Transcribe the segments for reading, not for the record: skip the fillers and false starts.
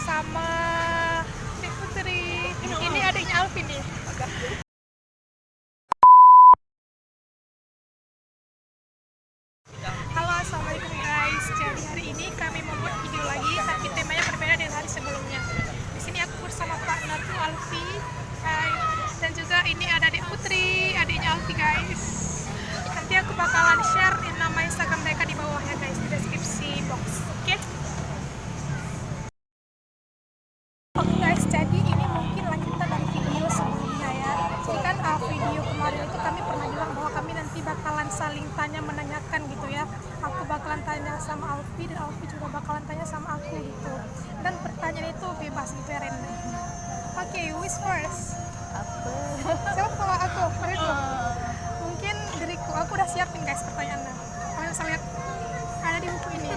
bersama Dek Putri. Ini adiknya Alvin nih. Halo, assalamualaikum guys. Jadi hari ini kami membuat video lagi, tapi temanya berbeda dengan hari sebelumnya. Di sini aku bersama partnerku Alfi, dan juga ini ada Dek Putri, adiknya Alfi guys. Nanti aku bakalan share nama Instagram mereka di bawah ya guys, di deskripsi box. Oke? Oke guys, jadi ini mungkin lanjutan dari video sebelumnya ya. Jadi kan video kemarin itu kami pernah bilang bahwa kami nanti bakalan saling tanya menanyakan gitu ya. Aku bakalan tanya sama Alfi dan Alfi juga bakalan tanya sama aku gitu. Dan pertanyaan itu bebas gitu ya, random. Oke, who is first? Apa? Siapa kalau aku? Diriku. Mungkin diriku. Aku udah siapin guys pertanyaannya. Kalian bisa lihat ada di buku ini.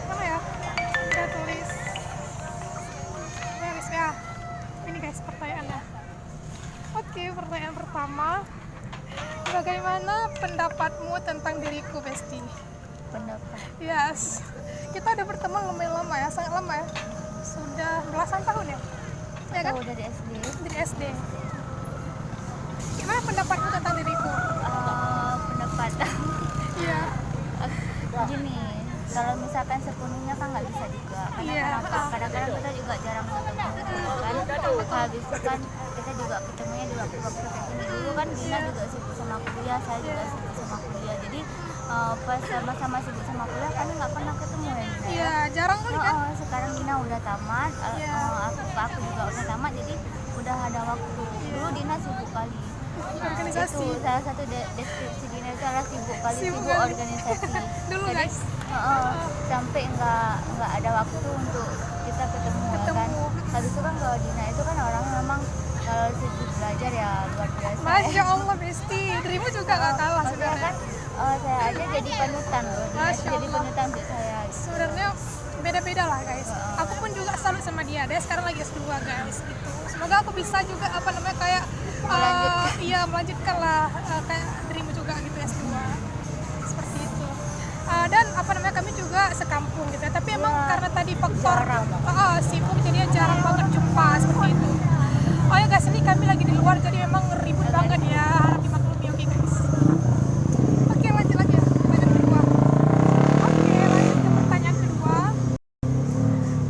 Mana ya? Udah tulis. Ya, ini guys pertanyaannya. Oke, pertanyaan pertama, bagaimana pendapatmu tentang diriku, Besti? Pendapat. Yes, kita udah berteman lumayan lama ya, sangat lama ya, sudah belasan tahun ya, ya kan? Dari SD. Dari SD. Gimana pendapatmu tentang diriku? Pendapat. Iya. Gini, kalau misalkan sepenuhnya kan nggak bisa juga, karena Iya. kadang-kadang kita juga jarang ketemu, kan? Habis itu kan kita juga ketemunya di waktu-waktu kayak gini. Dulu kan Dina juga sibuk sama kuliah, saya juga sibuk sama kuliah. Jadi pas sama-sama sibuk sama kuliah, kami nggak pernah ketemu ya. Dina, Iya, jarang kali kan? Sekarang Dina udah tamat, aku juga udah tamat, jadi udah ada waktu. Dulu Dina sibuk kali. Organisasi. Itu salah satu deskripsi Dina itu adalah sibuk kali, Sibuk sibuk kali. organisasi. Dulu Jadi, guys. sampai nggak ada waktu untuk kita ketemu. Kan. Habis itu kan kalau Dina itu kan orang memang kalau segi belajar ya luar biasa. Masya Allah, Besti, dirimu juga gak kalah Maksudnya sebenarnya. kan saya aja jadi panutan loh. Dina Masya jadi Allah. panutan untuk saya. Sebenarnya beda-beda lah guys. Aku pun juga salut sama dia. Dia sekarang lagi S2 guys gitu. Semoga aku bisa juga kayak melanjutkan lah kayak dirimu juga gitu S2. Seperti itu. Dan kami juga sekampung gitu ya. Tapi emang karena tadi faktor sibuk jadi jarang banget jumpa seperti itu. Oh ya guys, ini kami lagi di luar jadi memang ribut banget ya. Harap dimaklumi, oke guys. Oke, lanjut lagi ya. Pertanyaan kedua. Oke, lanjut ke pertanyaan kedua.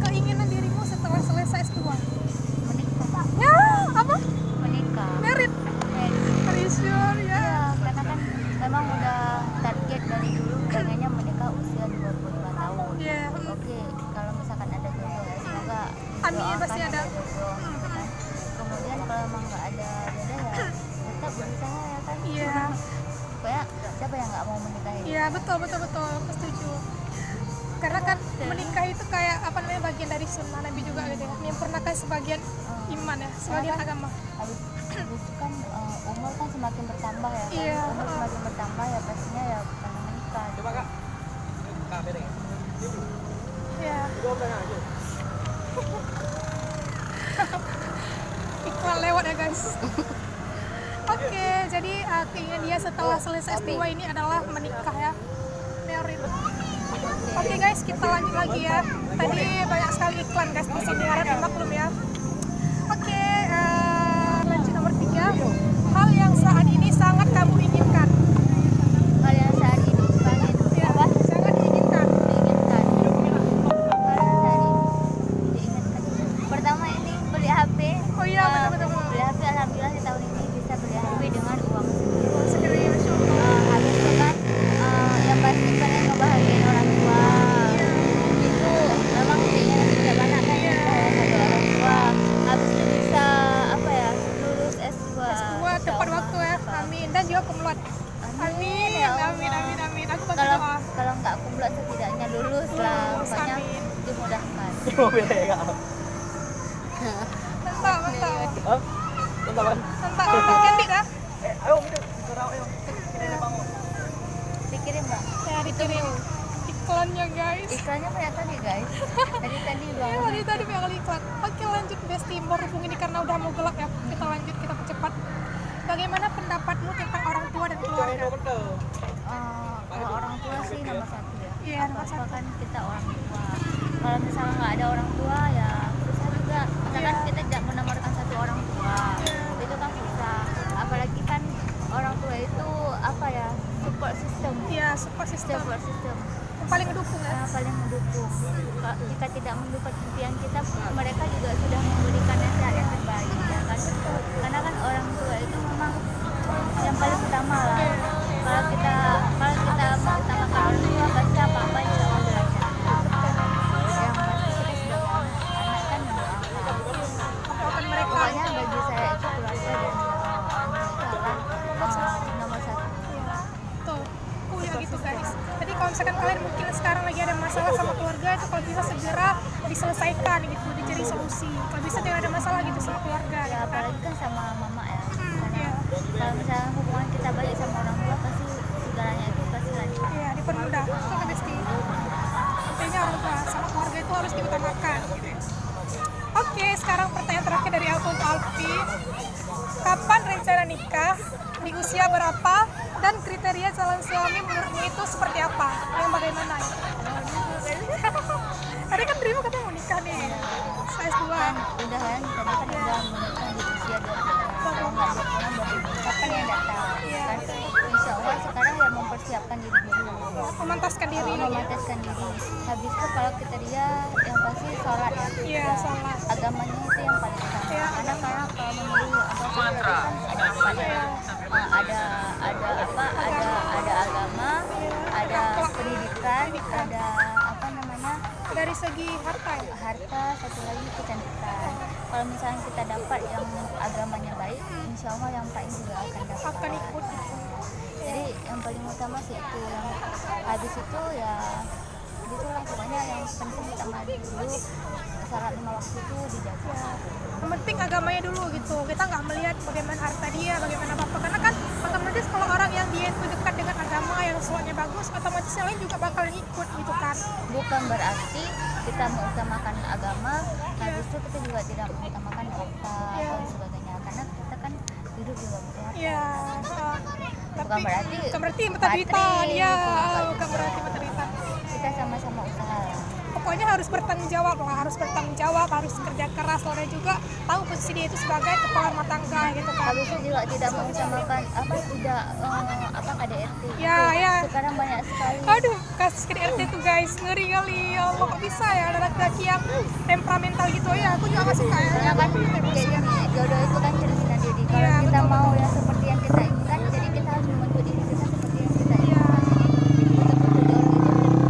Keinginan dirimu setelah selesai S2? Menikah. Ya, apa? Menikah. Merit. Are you sure? Ya. Ya, karena kan memang udah target dari dulu pengennya menikah usia 25 tahun. Iya. Oke, kalau misalkan ada jodoh ya semoga Amin, doakan pasti ada. jodoh gitu kan. Kemudian kalau emang nggak ada jodoh ya tetap berusaha ya kan. Iya. Pokoknya siapa yang nggak mau menikah ini? Iya, betul. Aku setuju. Karena kan menikah itu kayak bagian dari sunnah Nabi juga gitu ya. Menyempurnakan sebagian iman ya, sebagian agama. Habis itu kan umur kan semakin bertambah ya kan. Iya. Umur semakin bertambah ya pastinya ya bukan menikah. Coba kak. Iya. Iklan lewat ya guys. Oke, jadi keinginan dia setelah selesai S2 ini adalah menikah ya. Married. Oke guys, kita lanjut lagi ya. Tadi banyak sekali iklan guys di sini, harap dimaklum ya. Oke, lanjut nomor 3. Hal yang saat ini sangat kamu inginkan. Hal yang saat ini pengen Ya, sangat diinginkan. diinginkan. Hal yang saat ini diinginkan. Pertama ini beli HP. Oh iya, betul. Beli HP alhamdulillah di tahun ini bisa beli HP dengan uang sendiri. Oh, sendiri, Masya Allah. Habis itu kan yang pasti pengen ngebahagiain orang tua. Itu memang keinginan kita banyak kan ya satu orang tua. Habis itu bisa lulus S2. S2 tepat waktu ya. Amin. Dan juga kumlot. Amin. Ya Allah. Amin. Aku bantu doa. Kalau nggak kumlot setidaknya lulus lah. Lulus, Pokoknya amin. dimudahkan. Oh beda ya kak. Mantap. Teman. Mantap. Cantik ya? Ayo minum. Serau ayo. Ini bangun. Dikirim mbak. Ya, dikirim iklannya guys. Iklannya banyak tadi guys. Tadi Ya, bangun. tadi banyak kali iklan. Oke, lanjut Besti. Berhubung ini karena udah mau gelap ya. Kita lanjut, kita percepat. Bagaimana pendapatmu tentang orang tua dan keluarga? Kalau orang tua sih nomor 1 ya. Iya, nomor Apa-apa 1. kan kita orang tua. Kalau misalnya nggak ada orang tua ya susah misalkan kita tidak menamparkan satu orang tua, itu kan susah. Apalagi kan orang tua itu apa ya, support system. Iya, support system Support system yang paling mendukung ya. paling mendukung. Jika tidak mendukung impian kita, mereka juga sudah memberikan nasihat yang terbaik, ya kan? Karena kan orang tua itu memang yang paling utama lah. Kalau kita mengutamakan orang tua, pasti apa-apa juga akan belajar. Yang pasti kita sebagai anak kan mendoakan. Apa mereka Pokoknya bagi saya itu keluarga dan orang tua itu adalah nomor satu. tuh kuliah gitu guys. Jadi kalau misalkan kalian mungkin sekarang lagi ada masalah sama keluarga, itu kalau bisa segera diselesaikan gitu, dicari solusi. Kalau bisa tidak ada masalah gitu sama keluarga Ya, gitu kan. apalagi kan sama mama ya. Iya. Kalau misalnya hubungan kita baik sama orang tua, pasti segalanya itu pasti lancar. Iya, dipermudah. Itu kan pasti. Intinya orang tua sama keluarga itu harus diutamakan gitu ya. Oke, sekarang pertanyaan terakhir dari aku untuk Alfi. Kapan rencana nikah? Di usia berapa? Dan kriteria calon suami menurutmu itu seperti apa? Yang bagaimana ya? Tadi kan Dream katanya mau nikah nih. Saya S2. Kan udah kan, tadi kan udah menikah di usia 20 kalau nggak 20 baru kapan yang datang kan. Insya Allah sekarang ya mempersiapkan diri dulu, Memantaskan diri. memantaskan diri. Habis itu kalau kriteria yang pasti sholat ya. Iya, sholat. Agamanya itu yang paling utama. Iya. Karena kalau memilih agama itu kan ada empat ya. Ada agama, ada pendidikan, ada apa namanya, Dari segi harta ya? harta, satu lagi kecantikan. Kalau misalnya kita dapat yang agamanya baik, insya Allah yang lain juga akan dapat. Akan ikut gitu. Jadi yang paling utama sih itu. Yang habis itu ya gitulah, pokoknya yang penting utama dulu syarat 5 waktu itu dijaga. Yang penting agamanya dulu gitu. Kita nggak melihat bagaimana harta dia, bagaimana apa. Karena kan otomatis kalau orang yang dia itu dekat dengan agama yang sholatnya bagus, otomatis yang lain juga bakal ikut gitu kan. Bukan berarti kita mengutamakan agama, habis itu kita juga tidak mengutamakan harta dan sebagainya. Karena kita kan hidup juga butuh harta. Iya. Bukan berarti bukan berarti mentalitas. patri, Ya, bukan bukan berarti mentalitas. kita sama-sama usaha. Pokoknya harus bertanggung jawab lah, harus bertanggung jawab, harus kerja keras, soalnya juga tahu posisi dia itu sebagai kepala rumah tangga gitu kan. Habis itu juga tidak mengutamakan KDRT. Ya, ya. Sekarang banyak sekali. Aduh, kasus KDRT tuh guys, ngeri kali. Ya Allah, kok bisa ya ada laki-laki yang temperamental gitu ya? Aku juga gak suka ya. Karena kan kayak gini, jodoh itu kan cerminan diri. Kalau Iya, kita betul, mau betul. yang seperti yang kita inginkan, jadi kita harus membentuk diri kita seperti yang kita Iya. inginkan. Betul-betul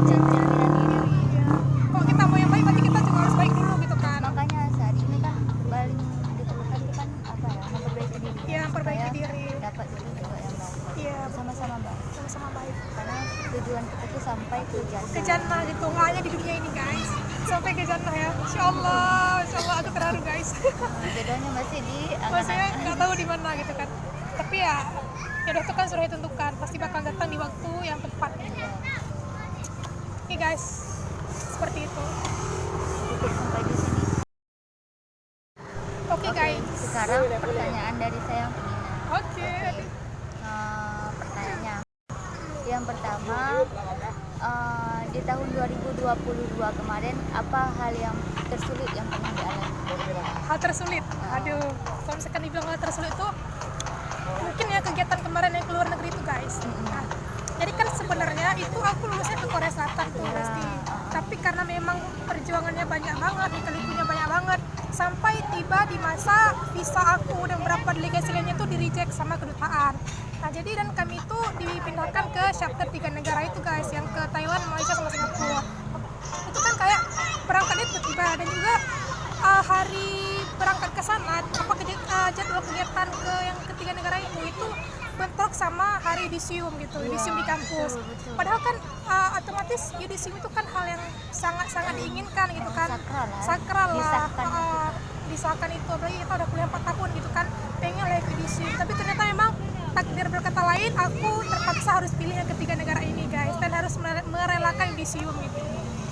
jodoh itu cerminan diri. Iya. Kalau kita mau yang baik, berarti kita juga harus baik dulu gitu kan. Makanya saat ini kan paling diperlukan itu kan apa ya, memperbaiki diri. Iya, memperbaiki Supaya diri. dapat jodoh juga yang baik. Iya, Sama-sama baik. sama-sama baik. Karena tujuan kita tuh sampai ke jannah. Ke jannah gitu, nggak hanya di dunia ini guys. Sampai ke jannah ya. Insya Allah, aku terharu guys. Jodohnya masih di Maksudnya angan-angan. nggak tahu di mana gitu kan. Tapi ya, jodoh itu kan sudah ditentukan, pasti bakal datang di waktu yang tepat. Iya. Oke guys, seperti itu. Cukup sampai di sini. Oke guys. Sekarang pertanyaan dari saya yang pengingat. Oke. Pertanyaannya, yang pertama, di tahun 2022 kemarin, apa hal yang tersulit yang pernah dialami? Hal tersulit. Aduh, kalau misalkan dibilang hal tersulit itu mungkin ya kegiatan kemarin yang ke luar negeri itu guys. Nah, jadi kan sebenarnya itu aku lulusnya ke Korea Selatan tuh pasti. Tapi karena memang perjuangannya banyak banget, lika-likunya banyak banget, sampai tiba di masa visa aku dan beberapa delegasi lainnya tuh di reject sama kedutaan. Nah jadi dan kami itu dipindahkan ke chapter 3 negara itu guys, yang ke Thailand, Malaysia sama Singapura. Itu kan kayak berangkatnya tiba-tiba dan juga hari berangkat ke sana jadwal kegiatan ke yang ketiga negara itu bentrok sama hari yudisium gitu, yudisium di kampus. Padahal kan otomatis yudisium itu kan hal yang sangat-sangat diinginkan gitu kan, sakral lah, disahkan itu. Apalagi kita udah kuliah 4 tahun gitu kan, pengen live yudisium. Tapi ternyata memang takdir berkata lain, aku terpaksa harus pilih yang ketiga negara ini guys, dan harus merelakan yudisium gitu.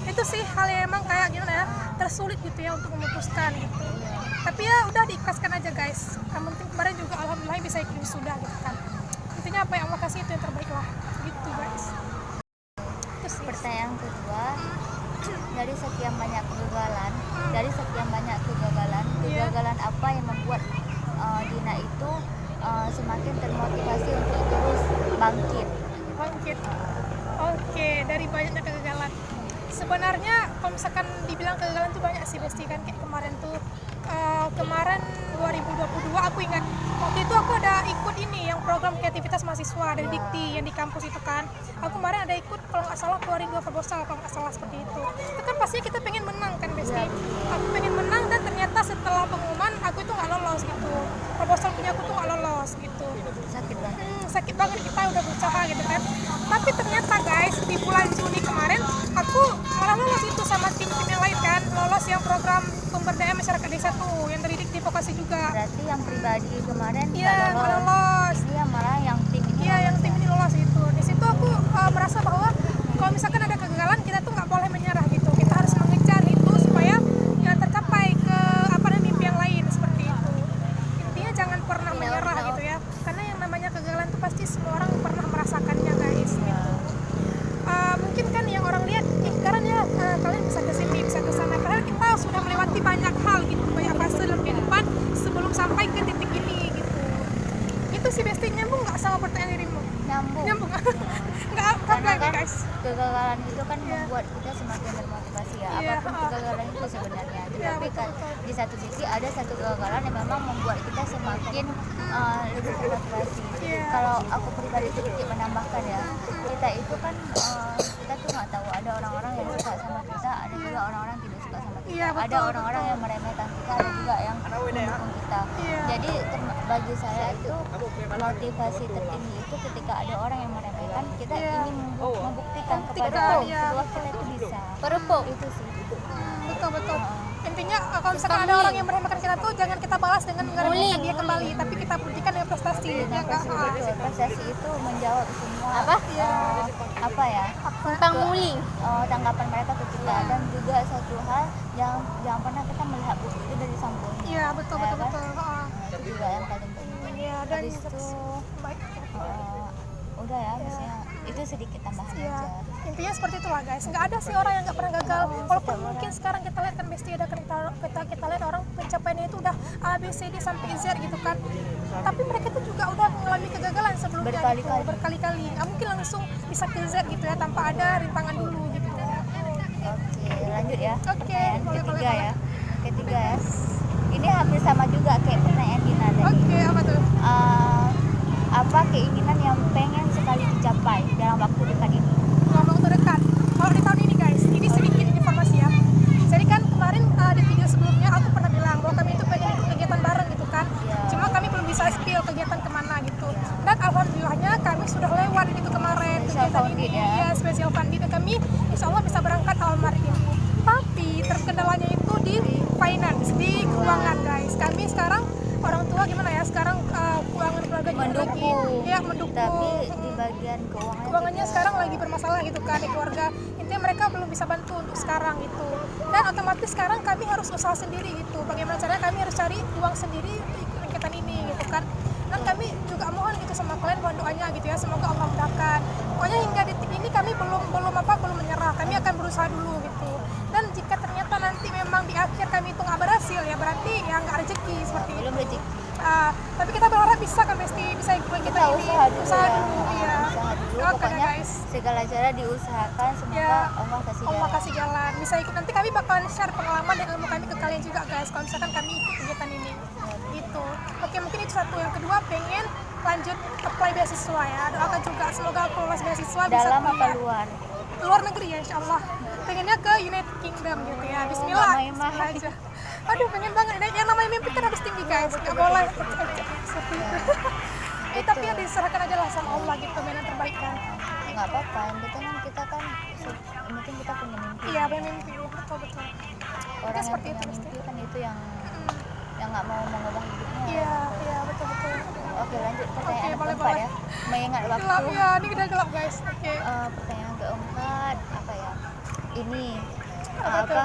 Itu sih hal yang emang kayak gimana ya, tersulit gitu ya untuk memutuskan gitu. Tapi ya udah diikhlaskan aja guys. Yang penting kemarin juga alhamdulillah bisa ikut wisuda gitu kan. Intinya apa yang Allah kasih itu yang terbaik lah gitu guys. Terus Pertanyaan kedua, dari sekian banyak kegagalan, bangkit. Bangkit. Oke, dari banyaknya kegagalan. Sebenarnya kalau misalkan dibilang kegagalan tuh banyak sih Besti kan, kayak kemarin tuh kemarin 2022 aku ingat waktu itu aku ada ikut ini yang program kreativitas mahasiswa dari Dikti yang di kampus itu kan. Aku kemarin ada ikut kalau nggak salah keluarin 2 proposal kalau nggak salah seperti itu. Itu kan pastinya kita pengen menang kan Besti. Aku pengen menang dan ternyata setelah pengumuman aku itu nggak lolos gitu. Proposal punya aku tuh nggak lolos gitu. Sakit banget. Sakit banget, kita udah berusaha gitu kan, tapi ternyata guys di bulan Juni kemarin aku malah lolos itu sama tim-tim yang lain kan, lolos yang program pemberdayaan masyarakat desa tuh yang dari Dikti Vokasi juga. Berarti yang pribadi kemarin Iya, nggak nggak lolos. Iya, malah yang tim ini Iya, yang lolos tim ya. ini lolos itu. Di situ aku merasa bahwa kalau misalkan ada kegagalan kita tuh nggak boleh menyerah gitu. Kita harus mengejar itu supaya ya tercapai ke apa namanya mimpi yang lain seperti itu. Intinya jangan pernah menyerah gitu ya. Karena yang namanya kegagalan tuh pasti semua orang pernah merasakannya guys. Gitu. Mungkin kan yang orang lihat, sekarang ya kalian bisa ke sini, bisa ke sana. Padahal kita sudah melewati banyak hal gitu, banyak fase dalam kehidupan sebelum sampai ke titik ini gitu. Itu sih Besti, nyambung nggak sama pertanyaan dirimu? Nyambung. Nyambung nggak Karena apa-apa kan guys. kegagalan itu kan membuat kita semakin termotivasi ya. Iya, Apapun kegagalan itu sebenarnya. Iya, Tapi kan betul. di satu sisi ada satu kegagalan yang memang membuat kita semakin lebih termotivasi. Iya. Kalau aku pribadi sedikit menambahkan ya, kita itu kan kita tuh nggak tahu, ada orang-orang yang suka sama kita, ada juga orang-orang tidak suka sama kita. Iya, betul, Ada orang-orang betul. yang meremehkan kita, ada juga yang mendukung kita. Iya. Jadi bagi saya itu motivasi tertinggi itu ketika ada orang yang meremehkan kita, Iya. ingin membuktikan kepada Betul, orang iya, bahwa betul. kita itu bisa. Itu sih. Betul. Intinya kalau misalkan ada orang yang meremehkan kita tuh jangan kita balas dengan meremehkan dia kembali, tapi kita buktikan dengan prestasi. Ya nggak? Betul, prestasi itu menjawab semua Iya. apa ya, Tentang muling. tanggapan mereka ke kita. Dan juga satu hal, jangan pernah kita melihat bukti itu dari sampulnya. Iya, betul. Itu juga yang paling penting. Iya, dan Habis itu baik. udah ya, maksudnya itu sedikit tambahan Iya, aja. intinya seperti itulah guys. Nggak ada sih orang yang nggak pernah gagal. Walaupun mungkin sekarang kita lihat kan Besti ada kita lihat orang pencapaiannya itu udah A, B, C, D sampai Z gitu kan. Tapi mereka itu juga udah mengalami kegagalan sebelumnya Berkali-kali. gitu, berkali-kali. Nggak mungkin langsung bisa ke Z gitu ya tanpa ada rintangan dulu gitu. Oke, lanjut ya. Oke, Pertanyaan boleh. ketiga ya. Ketiga ya. Ini hampir sama juga kayak pertanyaan Dina tadi. Oke, apa tuh? Apa keinginan yang pengen sekali dicapai dalam waktu dekat ini? Dalam waktu dekat. Kalau di tahun ini guys, ini sedikit informasi ya. Jadi kan kemarin di video sebelumnya aku pernah bilang bahwa kami itu pengen ikut kegiatan bareng gitu kan. Iya. Cuma kami belum bisa spill kegiatan kemana gitu. Dan alhamdulillahnya kami sudah lewat gitu kemarin Special kegiatan funded ini. ya. Ya, special funded dan kami insya Allah bisa berangkat awal Maret ini. Tapi terkendalanya itu di finance, di keuangan guys. Kami sekarang orang tua gimana ya sekarang keuangan keluarga juga lagi ya mendukung. Tapi di bagian Keuangannya sekarang lagi bermasalah gitu kan di keluarga. Intinya mereka belum bisa bantu untuk sekarang gitu. Dan otomatis sekarang kami harus usaha sendiri gitu. Bagaimana caranya kami harus cari uang sendiri untuk ikut kegiatan ini gitu kan. Dan kami juga mohon gitu sama kalian mohon doanya gitu ya. Semoga Allah mudahkan. Pokoknya hingga detik ini kami belum menyerah. Kami akan berusaha dulu gitu. Dan jika ternyata nanti memang di akhir kami itu nggak berhasil ya berarti ya nggak rezeki seperti itu. belum rezeki. Tapi kita berharap bisa kan Besti bisa ikut kita ini Usaha dulu usaha ya. dulu ya. Usaha dulu, Oke, pokoknya guys. segala cara diusahakan, semoga Ya, Allah kasih Allah jalan. kasih jalan bisa ikut nanti kami bakalan share pengalaman dan ilmu kami ke kalian juga guys kalau misalkan kami ikut kegiatan ini gitu. Oke, mungkin itu satu. Yang kedua pengen lanjut apply beasiswa ya, doakan juga semoga aku lolos beasiswa bisa Dalam apa kuliah luar? negeri ya insya Allah. Pengennya ke United Kingdom gitu ya. Bismillah, nggak main-main. bismillah aja. Aduh pengen banget. Yang namanya mimpi kan harus tinggi guys, nggak boleh seperti itu. Tapi ya diserahkan aja lah sama Allah gitu, main yang terbaik kan. Nggak apa-apa, yang penting kan kita kan yang penting kita punya mimpi. Iya, punya mimpi, betul. Orang yang seperti punya itu, mimpi kan itu yang nggak mau mengubah hidupnya. Iya, betul. Oke, lanjut pertanyaan Oke, boleh, keempat ya. Mengingat Gelap waktu. ya, ini udah gelap guys. Oke. Pertanyaan keempat apa ya? Ini Apa apa?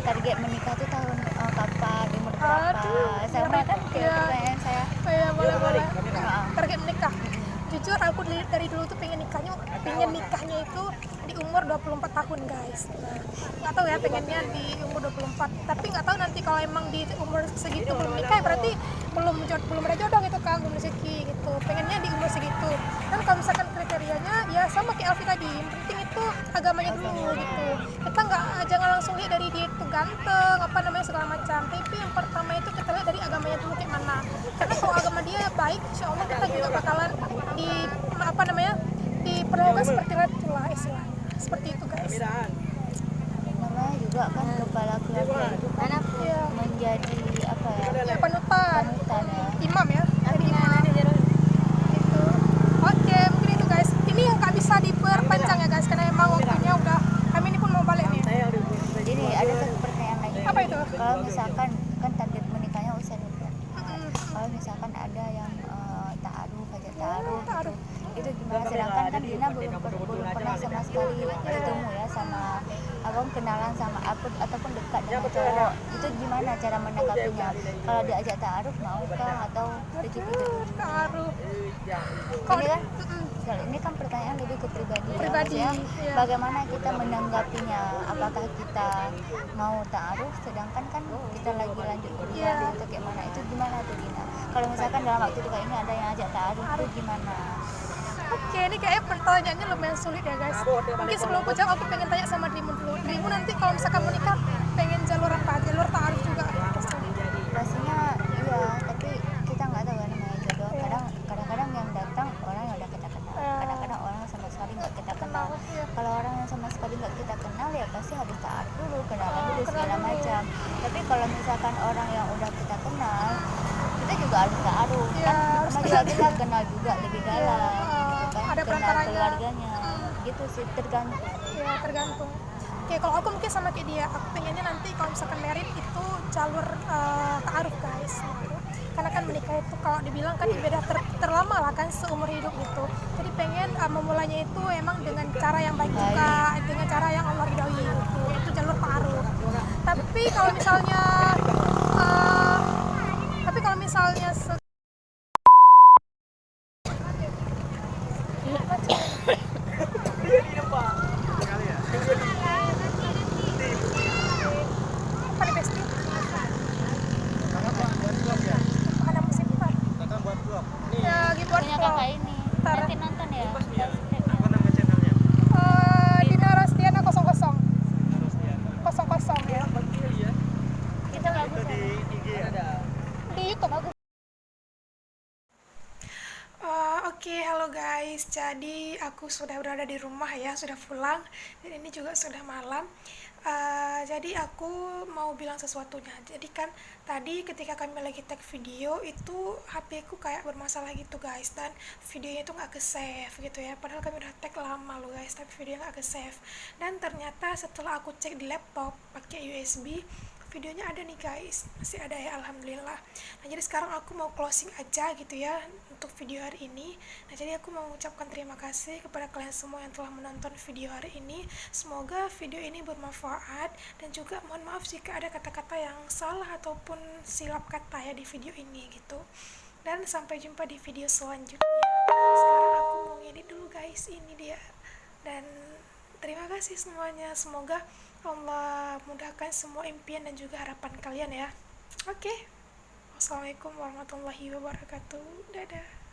Target menikah tuh tahun kapan? Umur berapa? Aduh, Sama kan kayak iya. pertanyaan saya. Oh iya, boleh. Nah, Target menikah. Jujur aku dari dulu tuh pengen nikahnya itu di umur 24 tahun guys. Nah, nggak tahu ya pengennya di umur 24. Tapi nggak tahu nanti kalau emang di umur segitu belum nikah berarti belum ada jodoh gitu kan, belum rezeki gitu. Pengennya di umur segitu. Dan kalau misalkan agamanya dulu gitu. Kita nggak jangan langsung lihat dari dia itu ganteng apa namanya segala macam, tapi yang pertama itu kita lihat dari agamanya dulu kayak mana. Karena kalau agama dia baik, insya Allah kita juga bakalan di apa namanya diperlakukan seperti itu lah istilahnya, seperti itu guys. Namanya juga kan kepala keluarga itu kan Iya. menjadi apa ya, Ya panutan ya. imam ya, jadi imam gitu. Oke, mungkin itu guys, ini yang nggak bisa diperpanjang ya guys, karena emang waktunya udah, kami ini pun mau balik nih. Jadi ada satu pertanyaan lagi. Apa itu? Kalau misalkan kan target menikahnya usia 20. Mm-mm. Kalau misalkan ada yang ta'aruf aja ta'aruf Ta'aruf. itu gimana? Sedangkan kan Dina belum pernah sama sekali ketemu ya sama abang, kenalan sama aku ataupun dekat dengan cowok. Itu gimana cara menanggapinya? Kalau diajak ta'aruf maukah atau dicicip dulu? Taruh. Ini kan ini kan pertanyaan lebih ke pribadi, Pribadi, ya. iya. Bagaimana kita menanggapinya? Apakah kita mau ta'aruf sedangkan kan kita lagi lanjut kuliah Iya. atau gimana? Itu gimana tuh Dina? Kalau misalkan dalam waktu dekat ini ada yang ajak ta'aruf itu gimana? Oke, ini kayaknya pertanyaannya lumayan sulit ya guys. Mungkin sebelum aku jawab, aku pengen tanya sama dirimu dulu. Dirimu nanti kalau misalkan mau nikah, pengen jalur apa? Jalur ta'aruf juga? Pastinya iya, tapi kita nggak tahu kan namanya jodoh. Kadang-kadang yang datang orang yang udah kita kenal, kadang-kadang orang yang sama sekali nggak kita kenal. Kalau orang yang sama sekali nggak kita kenal ya pasti harus ta'aruf dulu, kenalan dulu segala macam. Tapi kalau misalkan orang yang udah kita kenal, kita juga harus ta'aruf kan, harus sama juga kita kenal juga lebih dalam gitu kan, ada kenal perantaranya. keluarganya gitu sih, tergantung. Ya tergantung. Oke, kalau aku mungkin sama kayak dia, aku pengennya nanti kalau misalkan merit itu jalur ta'aruf guys gitu. Karena kan menikah itu kalau dibilang kan ibadah terlama lah kan seumur hidup gitu. Jadi pengen memulainya itu emang dengan cara yang baik juga, dengan cara yang Allah ridhoi gitu. Itu jalur ta'aruf. Tapi kalau misalnya apa nih Besti? Ada musim apa? Ya, lagi buat Punya vlog. kakak ini Ntar. nanti nonton ya. Dina Rastiana 00 ya Kita bagus ya. di YouTube. Oke, halo guys. Jadi aku sudah berada di rumah ya, sudah pulang. Dan ini juga sudah malam. Jadi aku mau bilang sesuatunya. Jadi kan tadi ketika kami lagi tag video itu HP ku kayak bermasalah gitu guys, dan videonya itu nggak ke save gitu ya. Padahal kami udah tag lama loh guys, tapi videonya nggak ke save. Dan ternyata setelah aku cek di laptop pakai USB, videonya ada nih guys, masih ada ya, alhamdulillah. Nah jadi sekarang aku mau closing aja gitu ya untuk video hari ini. Nah jadi aku mau mengucapkan terima kasih kepada kalian semua yang telah menonton video hari ini. Semoga video ini bermanfaat, dan juga mohon maaf jika ada kata-kata yang salah ataupun silap kata ya di video ini gitu. Dan sampai jumpa di video selanjutnya. Sekarang aku mau ngedit dulu guys, ini dia. Dan terima kasih semuanya, semoga Allah mudahkan semua impian dan juga harapan kalian ya. Oke. Wassalamualaikum warahmatullahi wabarakatuh. Dadah.